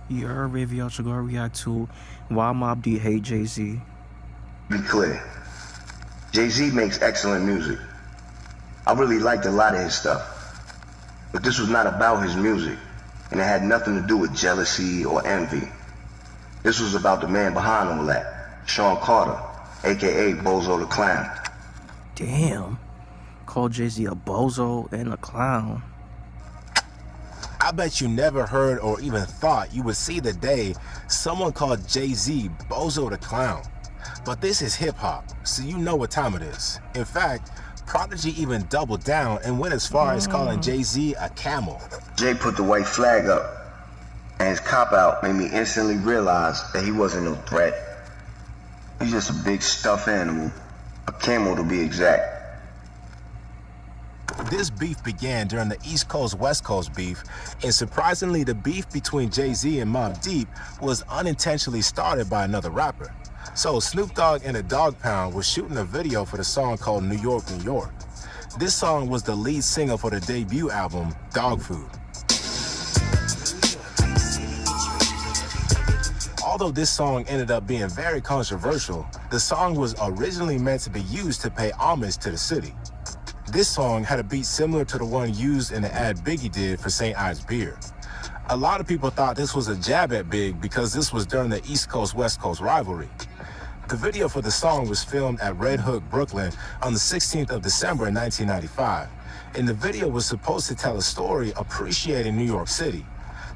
You heard Ravy should go react to why Mobb Deep hate Jay-Z. Be clear. Jay-Z makes excellent music. I really liked a lot of his stuff. But this was not about his music, and it had nothing to do with jealousy or envy. This was about the man behind all that, Sean Carter, aka Bozo the Clown. Damn. Called Jay-Z a bozo and a clown. I bet you never heard or even thought you would see the day someone called Jay-Z Bozo the Clown. But this is hip-hop, so you know what time it is. In fact, Prodigy even doubled down and went as far as calling Jay-Z a camel. Jay put the white flag up, and his cop-out made me instantly realize that he wasn't no threat. He's just a big stuffed animal, a camel to be exact. This beef began during the East Coast-West Coast beef, and surprisingly, the beef between Jay-Z and Mobb Deep was unintentionally started by another rapper. So Snoop Dogg and the Dogg Pound were shooting a video for the song called New York, New York. This song was the lead single for the debut album, Dog Food. Although this song ended up being very controversial, the song was originally meant to be used to pay homage to the city. This song had a beat similar to the one used in the ad Biggie did for St. Ives Beer. A lot of people thought this was a jab at Big because this was during the East Coast-West Coast rivalry. The video for the song was filmed at Red Hook, Brooklyn on the 16th of December in 1995, and the video was supposed to tell a story appreciating New York City.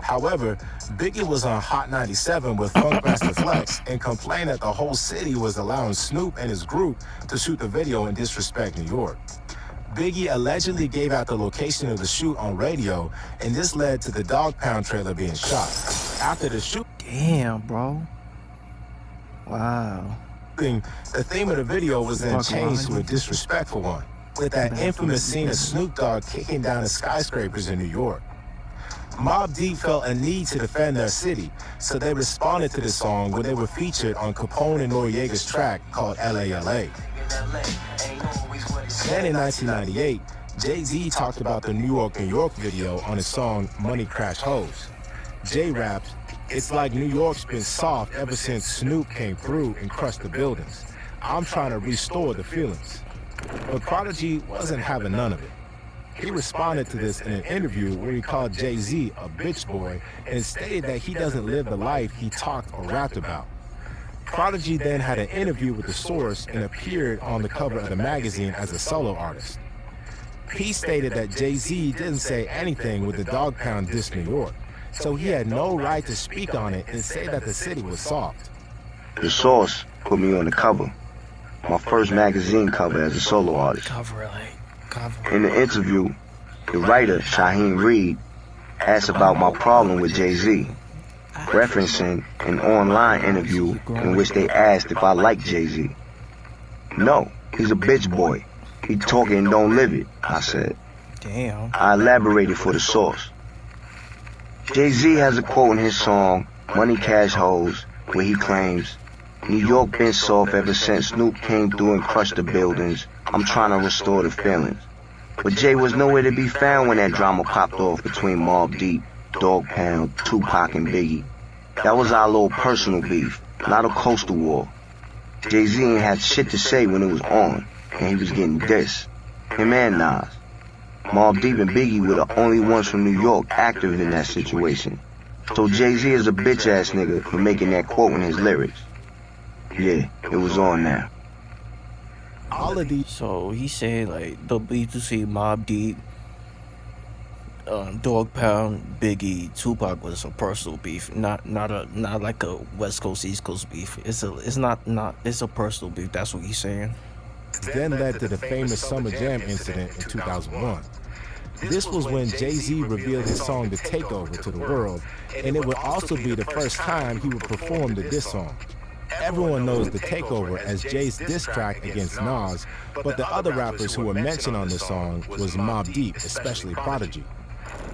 However, Biggie was on Hot 97 with Funkmaster Flex and complained that the whole city was allowing Snoop and his group to shoot the video and disrespect New York. Biggie allegedly gave out the location of the shoot on radio, and this led to the Dog Pound trailer being shot. After the shoot, Damn, bro. Wow. the theme of the video was then changed to a disrespectful one, with that infamous scene of Snoop Dogg kicking down the skyscrapers in New York. Mobb Deep felt a need to defend their city, so they responded to this song when they were featured on Capone and Noriega's track called LALA. Then in 1998, Jay-Z talked about the New York, New York video on his song Money Crash Hoes. Jay raps, "It's like New York's been soft ever since Snoop came through and crushed the buildings. I'm trying to restore the feelings." But Prodigy wasn't having none of it. He responded to this in an interview where he called Jay-Z a bitch boy and stated that he doesn't live the life he talked or rapped about. Prodigy then had an interview with The Source and appeared on the cover of the magazine as a solo artist. He stated that Jay-Z didn't say anything with the Dog Pound diss New York, so he had no right to speak on it and say that the city was soft. The Source put me on the cover, my first magazine cover as a solo artist. In the interview, the writer, Shaheem Reed, asked about my problem with Jay-Z, referencing an online interview in which they asked if I like Jay-Z. "No, he's a bitch boy. He talking and don't live it," I said. Damn. I elaborated for The Source. Jay-Z has a quote in his song, Money Cash Hoes, where he claims, "New York been soft ever since Snoop came through and crushed the buildings. I'm trying to restore the feelings." But Jay was nowhere to be found when that drama popped off between Mobb Deep, Dogg Pound, Tupac, and Biggie. That was our little personal beef, not a coastal war. Jay-Z ain't had shit to say when it was on, and he was getting dissed. Him and Nas. Mobb Deep and Biggie were the only ones from New York active in that situation. So Jay-Z is a bitch-ass nigga for making that quote in his lyrics. Yeah, it was on now. All of these. So he said like the beef to see Mobb Deep, Dogg Pound, Biggie, Tupac was a personal beef, not like a West Coast East Coast beef. It's a personal beef. That's what he's saying. Then led to the famous Summer Jam incident in 2001. This was when Jay-Z revealed his song The Takeover to the world, and it would also be the first time he would perform the diss song. Everyone knows The Takeover as Jay's diss track against Nas, but the other rappers who were mentioned on this song was Mobb Deep, especially Prodigy.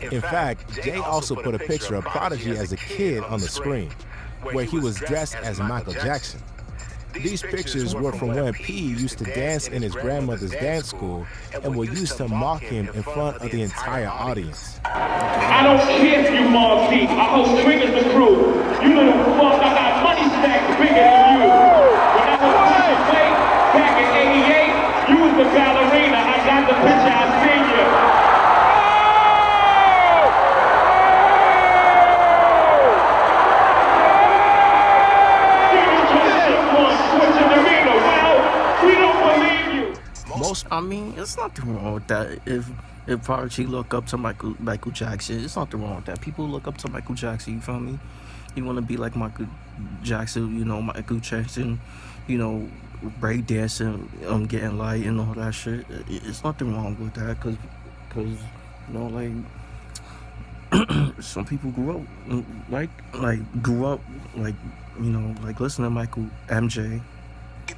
In fact, Jay also put a picture of Prodigy as a kid on the screen, where he was dressed as Michael Jackson. These pictures were from when P used to dance in his grandmother's dance school and were used to mock him in front of the entire audience. I don't care if you Mobb Deep. I host Swingers the Crew. You little fuck, I got money stacks bigger than you. When I was pushing weight back in '88, you was the ballerina. I got the picture, I seen you. I mean, it's nothing wrong with that. If Prodigy look up to Michael Jackson, it's nothing wrong with that. People look up to Michael Jackson. You feel me? You want to be like Michael Jackson. You know, Michael Jackson. You know, break dancing, getting light and all that shit. It's nothing wrong with that, cause you know, like some people grew up like you know, like listening to Michael MJ.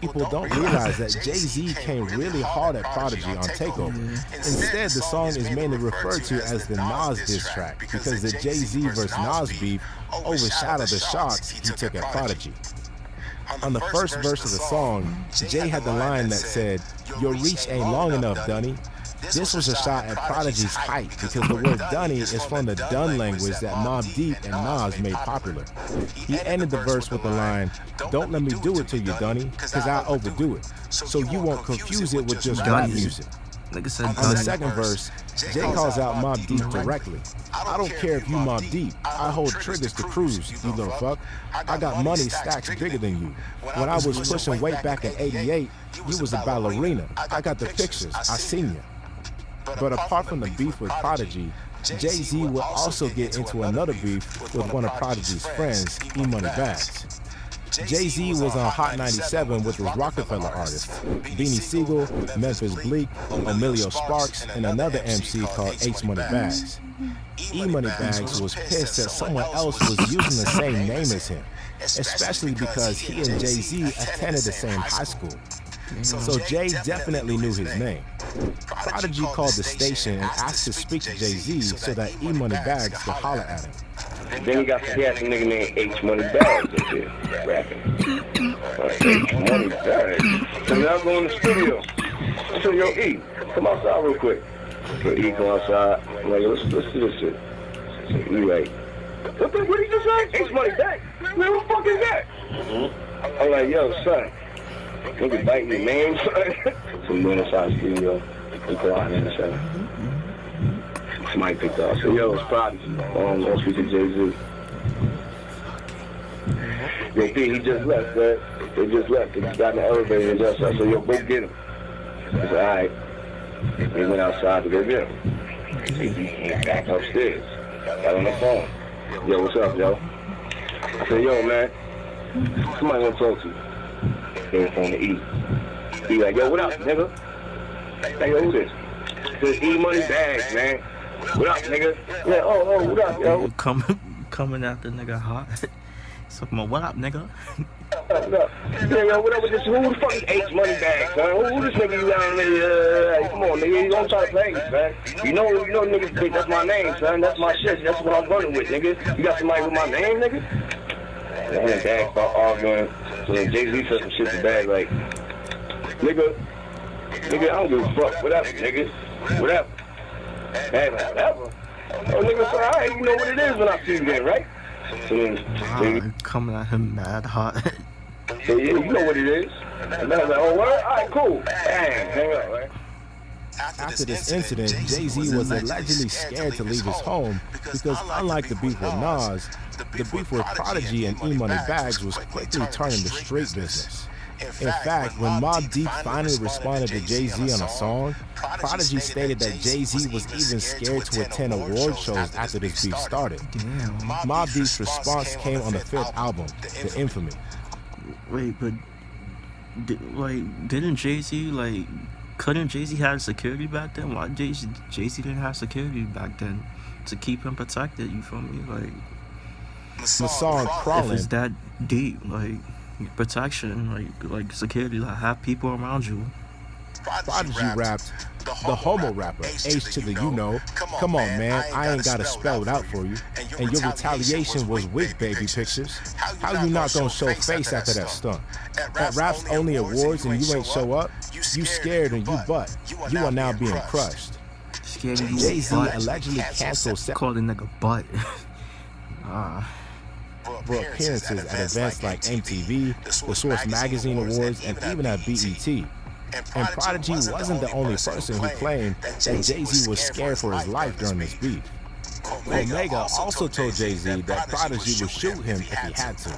People don't realize that Jay-Z came really hard at Prodigy on Takeover. Instead, the song is mainly referred to as the Nas diss track because the Jay-Z vs. Nas beef overshadowed the shots he took at Prodigy. On the first verse of the song, Jay had the line that said, "Your reach ain't long enough, Dunny." This was a shot at Prodigy's height because the word Dunny is from the Dun language that Mobb Deep and Nas made popular. He ended the verse with the line, "Don't let me do it to you, Dunny, cause I overdo it, so you won't confuse it with just rap music." Nigga said On the second verse, Jay calls out Mobb Deep directly. "I don't care if you Mobb Deep. I hold triggers to cruise, you little fuck. I got money stacks bigger than you. When I was pushing weight back in '88, you was a ballerina. I got the pictures. I seen you." But apart from the beef with Prodigy, Jay-Z would also get into another beef with one of Prodigy's friends, E-Money Bags. Jay-Z was on Hot 97 with his Rockefeller artists, Beanie Siegel, Memphis Bleak, Emilio Sparks, and another MC called H-Money Bags. E-Money Bags was pissed that someone else was using the same name as him, especially because he and Jay-Z attended the same high school. So Jay definitely knew his name. Prodigy called the station and asked to speak to Jay-Z so that E-Money Bags could holler at him. Then he had some nigga named H-Money Bags up there rapping. H-Money Bags. So now go in the studio. So yo, E, come outside real quick. So E come outside. I'm like, let's do this shit. So E like, what did he just say? H-Money Bags? Man, what the fuck is that? I'm like, yo, son. Nigga bite me, man. So we went inside the studio. We go out and said, somebody picked up. I said, yo, it's Prodigy. Let's speak to Jay-Z. Yo, P, he just left, man. They just left. They just got in the elevator and just, I said, yo, go get him. I said, all right. He went outside to go get him. He back upstairs. Got on the phone. Yo, what's up, yo? I said, yo, man. Somebody want to talk to you. They was on the E. He like, yo, what up, nigga? Hey, yo, who this? Says E-Money Bags, man. What up, nigga? Yeah, oh, what up, yo? Coming at the nigga hot. He's talking about, what up, nigga? Yeah, yo, what up with this? Who the fuck is H-Money Bags, son? Who this nigga you down there? Come on, nigga, you don't try to play me, man. You know, niggas, bitch, that's my name, son. That's my shit. That's what I'm running with, nigga. You got somebody with my name, nigga? And the Bag start arguing. So then Jay-Z said some shit to Bag like, nigga, I don't give a fuck. Whatever, nigga. Whatever. Bag like, whatever. Oh, nigga, so alright, you know what it is when I see you then, right? So then, coming at him mad hot. So yeah, you know what it is. And then I was like, oh, what? Alright, cool. Bang, hang up, right? After this incident, Jay-Z was allegedly scared to leave his home because unlike the beef with Nas, the beef with Prodigy and E-Money Bags was quickly turning to street business. In fact, when Mobb Deep finally responded to Jay-Z on a song, Prodigy stated that Jay-Z was even scared to attend award shows after this beef started. Mobb Deep's response came on the 5th album, The Infamy. Wait, but didn't Jay-Z couldn't Jay-Z have security back then? Why Jay-Z didn't have security back then to keep him protected? You feel me? The song Crawlin'. If it's that deep, protection, like security, have people around you. Prodigy rapped, The homo rapper, H to the you know, come on man, I ain't gotta spell it out for you. And your retaliation was wig baby pictures. How you not gonna show face after that stunt? At Rap's Only Awards and you ain't show up, you scared and you butt. You are now being crushed. Scared of you Jay-Z butt. allegedly canceled Call the nigga butt. for appearances at events like MTV, the Source Magazine Awards, and even at BET. And Prodigy wasn't the only person who claimed that Jay-Z was scared for his life during this beef. Omega also told Jay-Z that Prodigy would shoot him if he had to.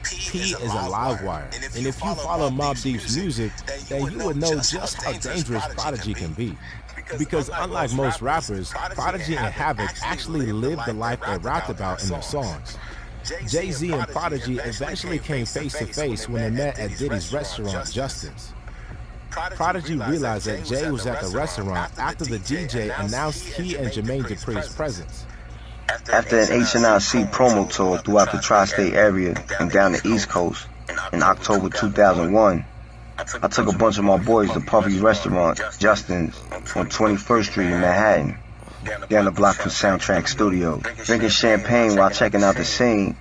P is a live wire, and if you follow Mobb Deep's music, then you would know just how dangerous Prodigy can be. Because unlike most rappers, Prodigy and Havoc actually lived the life they rapped about in their songs. Jay-Z and Prodigy eventually came face to face when they met at Diddy's restaurant, Justin's. Prodigy realized that Jay was at the restaurant after the DJ announced he and Jermaine Dupri's presence. After an H&RC promo tour throughout the tri-state area and down the East Coast in October 2001, I took a bunch of my boys to Puffy's restaurant, Justin's, on 21st Street in Manhattan, down the block from Soundtrack Studio. Drinking champagne while checking out the scene,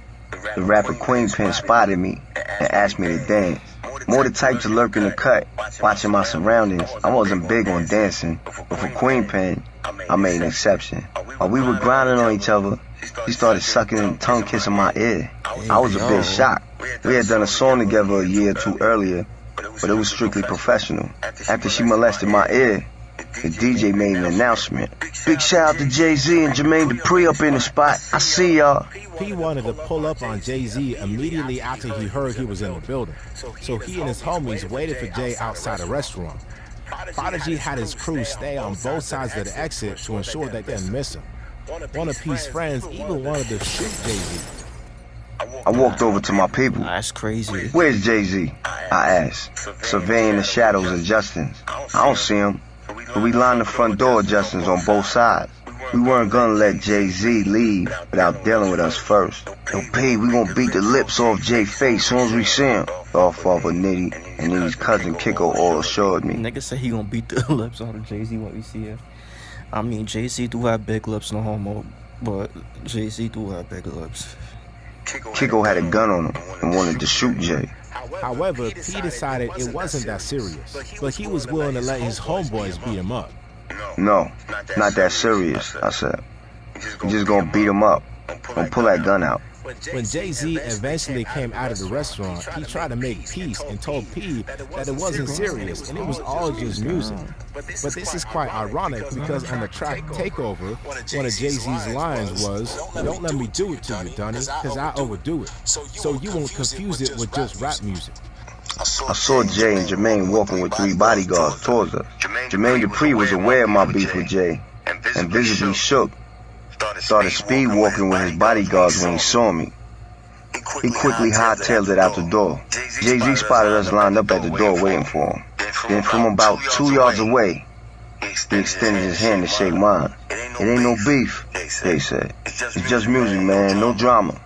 the rapper Queenpin spotted me and asked me to dance. More the type to lurk in the cut, watching my surroundings. I wasn't big on dancing, but for Queenpin, I made an exception. While we were grinding on each other, she started sucking and tongue kissing my ear. I was a bit shocked. We had done a song together a year or two earlier, but it was strictly professional. After she molested my ear, the DJ made an announcement. Big shout out to Jay-Z and Jermaine Dupri up in the spot. I see y'all. P wanted to pull up on Jay-Z immediately after he heard he was in the building. So he and his homies waited for Jay outside the restaurant. Prodigy had his crew stay on both sides of the exit to ensure they didn't miss him. One of P's friends even wanted to shoot Jay-Z. I walked over to my people. That's crazy. Where's Jay-Z? I asked, surveying the shadows of Justin's. I don't see him. But we lined the front door of Justin's on both sides. We weren't gonna let Jay-Z leave without dealing with us first. Yo, P, we gonna beat the lips off Jay's face soon as we see him. Our father Nitty and Nitty's cousin Kiko all assured me. Nigga said he gonna beat the lips out of Jay-Z while we see him. I mean, Jay-Z do have big lips, no homo, but Jay-Z do have big lips. Kiko had a gun on him and wanted to shoot Jay. However, P decided it wasn't that serious, but he was willing to let his homeboys beat him up. No, not that serious, I said. We just gonna beat him up. Gonna pull that gun out. When Jay-Z eventually came out of the restaurant, he tried to make peace and told P that it wasn't serious and it was all just music. But this is quite ironic because on the track Takeover, one of Jay-Z's lines was, "Don't let me do it to you, Dunny, because I overdo it. So you won't confuse it with just rap music." I saw Jay and Jermaine walking with 3 bodyguards towards us. Jermaine Dupri was aware of my beef with Jay and visibly shook. Started speed walking with his bodyguards when he saw me. He quickly hightailed it out the door. Jay-Z spotted us lined up at the door waiting for him. Then from about 2 yards away, he extended his hand to shake mine. "It ain't no beef," Jay said. "It's just music, man, no drama."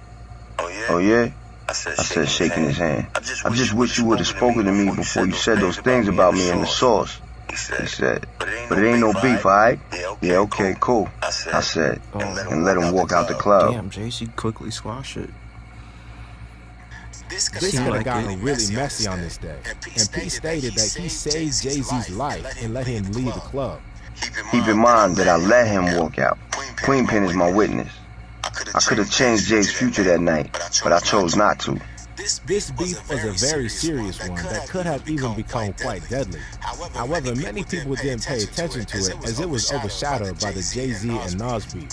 "Oh yeah?" I said, shaking his hand. "I just wish you would have spoken to me before you said those things about me in the source," he said. "But it ain't no beef, alright?" "Yeah, okay, cool," I said, and let him walk out the club. Damn, Jay-Z quickly squashed it. This could have gotten really messy on this day, and P stated that he saved Jay-Z's life and let him leave the club. Keep in mind that I let him walk out. Queenpin is my witness. I could have changed Jay's future that night, but I chose not to. This beef was a very serious one that could have even become quite deadly. However, many people didn't pay attention to it as it was overshadowed by the Jay-Z and Nas beef.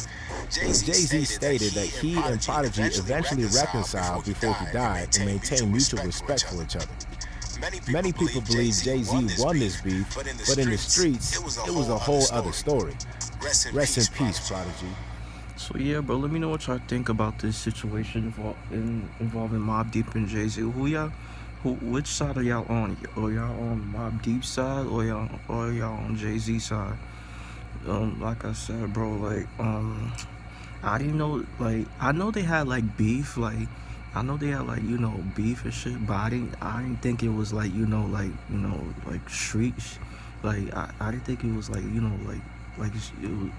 Jay-Z stated that he and Prodigy eventually reconciled before he died and maintained mutual respect for each other. Many people believe Jay-Z won this beef, but in the streets, it was a whole other story. Rest in peace, Prodigy. So yeah, bro, let me know what y'all think about this situation involving Mobb Deep and Jay-Z. Which side are y'all on? Are y'all on Mobb Deep's side or y'all on Jay-Z's side? Like I said, bro, like I didn't know, like I know they had like beef, like I know they had like, you know, beef and shit, but I didn't think it was like, like street Like I didn't think it was like, you know, like it was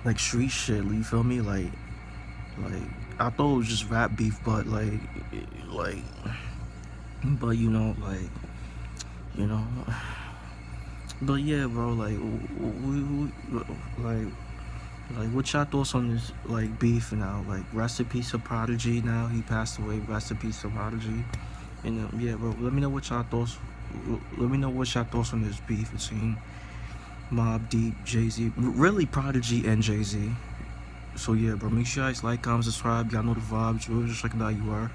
like street shit. You feel me? Like I thought it was just rap beef, but like but you know, but yeah, bro. Like what y'all thoughts on this like beef now? Like rest in peace to Prodigy. Now he passed away. Rest in peace to Prodigy. And yeah, bro. Let me know what y'all thoughts. Let me know what y'all thoughts on this beef between Mobb Deep, Jay-Z, really Prodigy and Jay-Z. So yeah, bro. Make sure you guys like, comment, subscribe. Y'all know the vibes. You're just checking out you are.